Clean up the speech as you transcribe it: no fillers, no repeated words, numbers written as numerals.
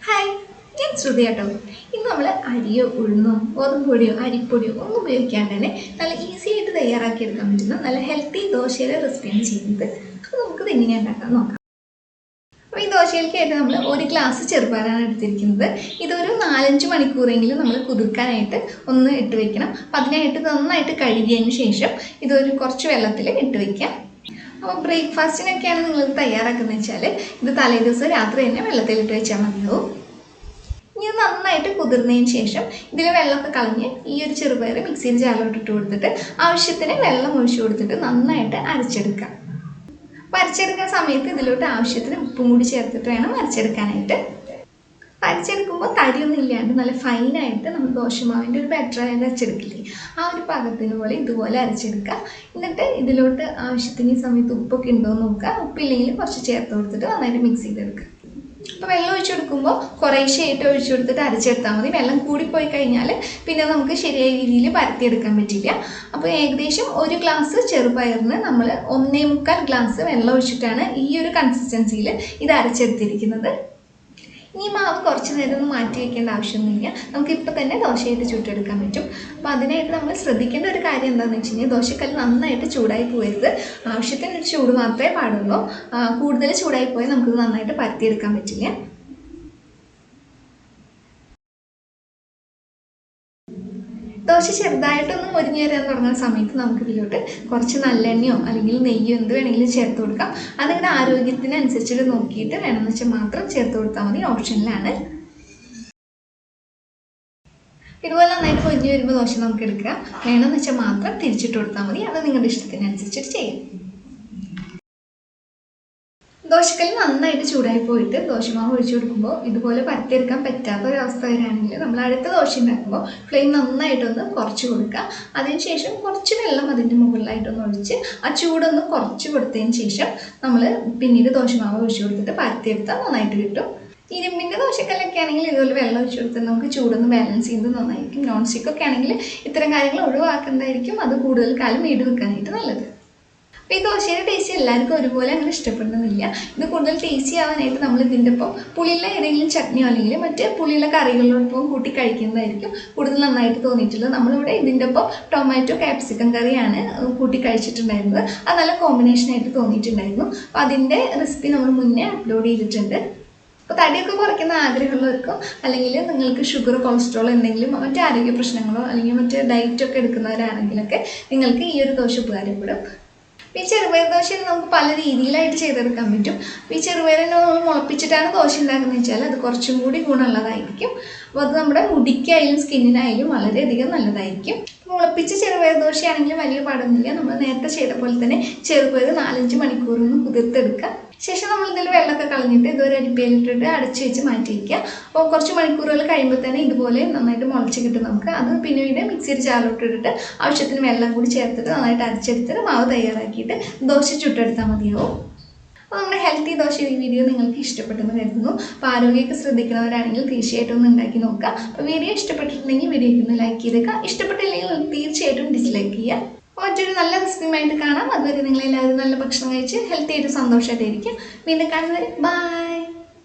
Hi, ഞാൻ ശ്രുതിയാട്ടോ. ഇന്ന് നമ്മൾ അരിയോ ഉഴുന്നോ ഗോതമ്പൊടിയോ അരിപ്പൊടിയോ ഒന്നും ഉപയോഗിക്കാണ്ട് തന്നെ നല്ല ഈസി ആയിട്ട് തയ്യാറാക്കിയെടുക്കാൻ പറ്റുന്ന നല്ല ഹെൽത്തി ദോശയുടെ റെസിപ്പിയാണ് ചെയ്യുന്നത്. അപ്പോൾ നമുക്കിത് എങ്ങനെയാണ് ഉണ്ടാക്കാൻ നോക്കാം. അപ്പോൾ ഈ ദോശയിലേക്കായിട്ട് നമ്മൾ 1 ഗ്ലാസ് ചെറുപയറാണ് എടുത്തിരിക്കുന്നത്. ഇതൊരു 4-5 മണിക്കൂറെങ്കിലും നമ്മൾ കുതിർക്കാനായിട്ട് ഒന്ന് ഇട്ട് വെക്കണം. അപ്പം അതിനായിട്ട് നന്നായിട്ട് കഴുകിയതിന് ശേഷം ഇതൊരു കുറച്ച് വെള്ളത്തിൽ ഇട്ട് വയ്ക്കാം. അപ്പോൾ ബ്രേക്ക്ഫാസ്റ്റിനൊക്കെയാണ് നിങ്ങൾ തയ്യാറാക്കുന്നത് വെച്ചാൽ ഇത് തലേ ദിവസം രാത്രി തന്നെ വെള്ളത്തിലിട്ട് വെച്ചാൽ മതിയാവും. ഇനി നന്നായിട്ട് കുതിർന്നതിന് ശേഷം ഇതിൽ വെള്ളമൊക്കെ കളഞ്ഞ് ഈ ഒരു ചെറുപയർ മിക്സിയിൽ ജാറിലോട്ട് ഇട്ട് കൊടുത്തിട്ട് ആവശ്യത്തിന് വെള്ളം ഒഴിച്ചു കൊടുത്തിട്ട് നന്നായിട്ട് അരച്ചെടുക്കാം. അപ്പോൾ അരച്ചെടുക്കുന്ന സമയത്ത് ഇതിലോട്ട് ആവശ്യത്തിന് ഉപ്പും കൂടി ചേർത്തിട്ട് വേണം അരച്ചെടുക്കാനായിട്ട്. അരച്ചെടുക്കുമ്പോൾ തടിയൊന്നും ഇല്ലാണ്ട് നല്ല ഫൈനായിട്ട് നമ്മൾ ദോശമാവിൻ്റെ ഒരു ബാറ്ററായിട്ട് അരച്ചെടുക്കില്ലേ, ആ ഒരു പാകത്തിന് പോലെ ഇതുപോലെ അരച്ചെടുക്കുക. എന്നിട്ട് ഇതിലോട്ട് ആവശ്യത്തിന് ഈ സമയത്ത് ഉപ്പൊക്കെ ഉണ്ടോ എന്ന് നോക്കുക. ഉപ്പില്ലെങ്കിൽ കുറച്ച് ചേർത്ത് കൊടുത്തിട്ട് നന്നായിട്ട് മിക്സ് ചെയ്തെടുക്കുക. അപ്പോൾ വെള്ളം ഒഴിച്ചു കൊടുക്കുമ്പോൾ കുറേശ്ശെയായിട്ട് ഒഴിച്ചു കൊടുത്തിട്ട് അരച്ചെടുത്താൽ മതി. വെള്ളം കൂടിപ്പോയി കഴിഞ്ഞാൽ പിന്നെ നമുക്ക് ശരിയായ രീതിയിൽ പരത്തിയെടുക്കാൻ പറ്റില്ല. അപ്പോൾ ഏകദേശം 1 ഗ്ലാസ് ചെറുപയറിന് നമ്മൾ 1.25 ഗ്ലാസ് വെള്ളം ഒഴിച്ചിട്ടാണ് ഈ ഒരു കൺസിസ്റ്റൻസിയിൽ ഇത് അരച്ചെടുത്തിരിക്കുന്നത്. ഈ മാവ് കുറച്ച് നേരം ഒന്ന് മാറ്റി വയ്ക്കേണ്ട ആവശ്യമൊന്നുമില്ല. നമുക്കിപ്പോൾ തന്നെ ദോശയായിട്ട് ചുട്ടെടുക്കാൻ പറ്റും. അപ്പോൾ അതിനായിട്ട് നമ്മൾ ശ്രദ്ധിക്കേണ്ട ഒരു കാര്യം എന്താണെന്ന് വെച്ച് കഴിഞ്ഞാൽ ദോശക്കല്ല് നന്നായിട്ട് ചൂടായി പോകരുത്. ആവശ്യത്തിന് ചൂട് മാത്രമേ പാടുള്ളൂ. കൂടുതൽ ചൂടായി പോയാൽ നമുക്കിത് നന്നായിട്ട് പരത്തിയെടുക്കാൻ പറ്റില്ല. ദോശ ചെറുതായിട്ടൊന്ന് മൊരിഞ്ഞ് വരാൻ തുടങ്ങുന്ന സമയത്ത് നമുക്ക് ഇതിലോട്ട് കുറച്ച് നല്ലെണ്ണയോ അല്ലെങ്കിൽ നെയ്യോ എന്ത് വേണമെങ്കിലും ചേർത്ത് കൊടുക്കാം. അത് നിങ്ങളുടെ ആരോഗ്യത്തിനനുസരിച്ചിട്ട് നോക്കിയിട്ട് വേണമെന്ന് വെച്ചാൽ മാത്രം ചേർത്ത് കൊടുത്താൽ മതി, ഓപ്ഷനിലാണ്. ഇതുപോലെ നന്നായിട്ട് പൊരിഞ്ഞ് വരുമ്പോൾ ദോശ നമുക്ക് എടുക്കുക. വേണമെന്ന് വെച്ചാൽ മാത്രം തിരിച്ചിട്ട് കൊടുത്താൽ മതി. അത് നിങ്ങളുടെ ഇഷ്ടത്തിനനുസരിച്ചിട്ട് ചെയ്യും. ദോശക്കല്ല് നന്നായിട്ട് ചൂടായി പോയിട്ട് ദോശമാവ് ഒഴിച്ചു കൊടുക്കുമ്പോൾ ഇതുപോലെ പരത്തിയെടുക്കാൻ പറ്റാത്ത ഒരവസ്ഥ വരികയാണെങ്കിൽ നമ്മൾ അടുത്ത ദോശ ഉണ്ടാക്കുമ്പോൾ ഫ്ലെയിം നന്നായിട്ടൊന്ന് കുറച്ച് കൊടുക്കുക. അതിനുശേഷം കുറച്ച് വെള്ളം അതിൻ്റെ മുകളിലായിട്ടൊന്ന് ഒഴിച്ച് ആ ചൂടൊന്ന് കുറച്ച് കൊടുത്തതിന് ശേഷം നമ്മൾ പിന്നീട് ദോശമാവ് ഒഴിച്ചു കൊടുത്തിട്ട് പരത്തിയെടുത്താൽ നന്നായിട്ട് കിട്ടും. ഇരുമ്പിൻ്റെ ദോശക്കല്ലൊക്കെ ആണെങ്കിൽ ഇതുപോലെ വെള്ളം ഒഴിച്ചു കൊടുത്താൽ നമുക്ക് ചൂടൊന്ന് ബാലൻസ് ചെയ്യുന്നത് നന്നായിരിക്കും. നോൺ സ്റ്റിക്കൊക്കെ ആണെങ്കിൽ ഇത്തരം കാര്യങ്ങൾ ഒഴിവാക്കുന്നതായിരിക്കും അത് കൂടുതൽ കാലം ഈട് വെക്കാനായിട്ട് നല്ലത്. അപ്പോൾ ഈ ദോശയുടെ ടേസ്റ്റ് എല്ലാവർക്കും ഒരുപോലെ അങ്ങനെ ഇഷ്ടപ്പെടുന്നില്ല. ഇത് കൂടുതൽ ടേസ്റ്റി ആവാനായിട്ട് നമ്മൾ ഇതിൻ്റെ ഒപ്പം പുളിയുള്ള ഏതെങ്കിലും ചട്നിയോ അല്ലെങ്കിൽ മറ്റ് പുളിയുള്ള കറികളോടൊപ്പം കൂട്ടി കഴിക്കുന്നതായിരിക്കും കൂടുതൽ നന്നായിട്ട് തോന്നിയിട്ടുള്ളത്. നമ്മളിവിടെ ഇതിൻ്റെ ഒപ്പം ടൊമാറ്റോ ക്യാപ്സിക്കം കറിയാണ് കൂട്ടി കഴിച്ചിട്ടുണ്ടായിരുന്നത്. അത് നല്ല കോമ്പിനേഷനായിട്ട് തോന്നിയിട്ടുണ്ടായിരുന്നു. അപ്പോൾ അതിൻ്റെ റെസിപ്പി നമ്മൾ മുന്നേ അപ്ലോഡ് ചെയ്തിട്ടുണ്ട്. അപ്പോൾ തടിയൊക്കെ കുറയ്ക്കുന്ന ആഗ്രഹമുള്ളവർക്കോ അല്ലെങ്കിൽ നിങ്ങൾക്ക് ഷുഗർ കൊളസ്ട്രോൾ എന്തെങ്കിലും മറ്റ് ആരോഗ്യ പ്രശ്നങ്ങളോ അല്ലെങ്കിൽ മറ്റ് ഡയറ്റൊക്കെ എടുക്കുന്നവരാണെങ്കിലൊക്കെ നിങ്ങൾക്ക് ഈ ഒരു ദോശ ഉപകാരപ്പെടും. ഈ ചെറുപയർ ദോശ നമുക്ക് പല രീതിയിലായിട്ട് ചെയ്തെടുക്കാൻ പറ്റും. ഈ ചെറുപയറിനെ നമ്മൾ മുളപ്പിച്ചിട്ടാണ് ദോശ ഉണ്ടാക്കുന്നത് വെച്ചാൽ അത് കുറച്ചും കൂടി ഗുണമുള്ളതായിരിക്കും. അപ്പോൾ അത് നമ്മുടെ മുടിക്കായാലും സ്കിന്നിനായാലും വളരെയധികം നല്ലതായിരിക്കും. മുളപ്പിച്ച ചെറുപയർ ദോശയാണെങ്കിലും വലിയ പാടൊന്നുമില്ല. നമ്മൾ നേരത്തെ ചെയ്ത പോലെ തന്നെ ചെറുപയർ 4-5 മണിക്കൂറൊന്ന് കുതിർത്തെടുക്കുക. ശേഷം നമ്മൾ ഇതിൽ വെള്ളമൊക്കെ കളഞ്ഞിട്ട് ഇതൊരു അരിപ്പയിലിട്ടിട്ട് അടച്ചു വെച്ച് മാറ്റി വയ്ക്കുക. അപ്പോൾ കുറച്ച് മണിക്കൂറുകൾ കഴിയുമ്പോൾ തന്നെ ഇതുപോലെ നന്നായിട്ട് മുളച്ച് കിട്ടും നമുക്ക്. അത് പിന്നീട് മിക്സിയിൽ ജാറിലോട്ട് ഇട്ടിട്ട് ആവശ്യത്തിന് വെള്ളം കൂടി ചേർത്തിട്ട് നന്നായിട്ട് അരച്ചെടുത്തിട്ട് മാവ് തയ്യാറാക്കിയിട്ട് ദോശ ചുട്ടെടുത്താൽ മതിയാവും. അപ്പോൾ നമ്മുടെ ഹെൽത്തി ദോശ ഈ വീഡിയോ നിങ്ങൾക്ക് ഇഷ്ടപ്പെട്ടെന്ന് കരുതുന്നു. അപ്പോൾ ആരോഗ്യമൊക്കെ ശ്രദ്ധിക്കുന്നവരാണെങ്കിൽ തീർച്ചയായിട്ടും ഒന്ന് ഉണ്ടാക്കി നോക്കുക. അപ്പോൾ വീഡിയോ ഇഷ്ടപ്പെട്ടിട്ടുണ്ടെങ്കിൽ വീഡിയോയ്ക്ക് ഒന്ന് ലൈക്ക് ചെയ്തേക്കുക. ഇഷ്ടപ്പെട്ടില്ലെങ്കിൽ തീർച്ചയായിട്ടും ഡിസ്ലൈക്ക് ചെയ്യുക. മറ്റൊരു നല്ല റെസിപ്പിയുമായിട്ട് കാണാം. അതുവരെ നിങ്ങളെല്ലാവരും നല്ല ഭക്ഷണം കഴിച്ച് ഹെൽത്തി ആയിട്ട് സന്തോഷമായിട്ടിരിക്കും. വീണ്ടും കാണുന്നവരെ ബൈ.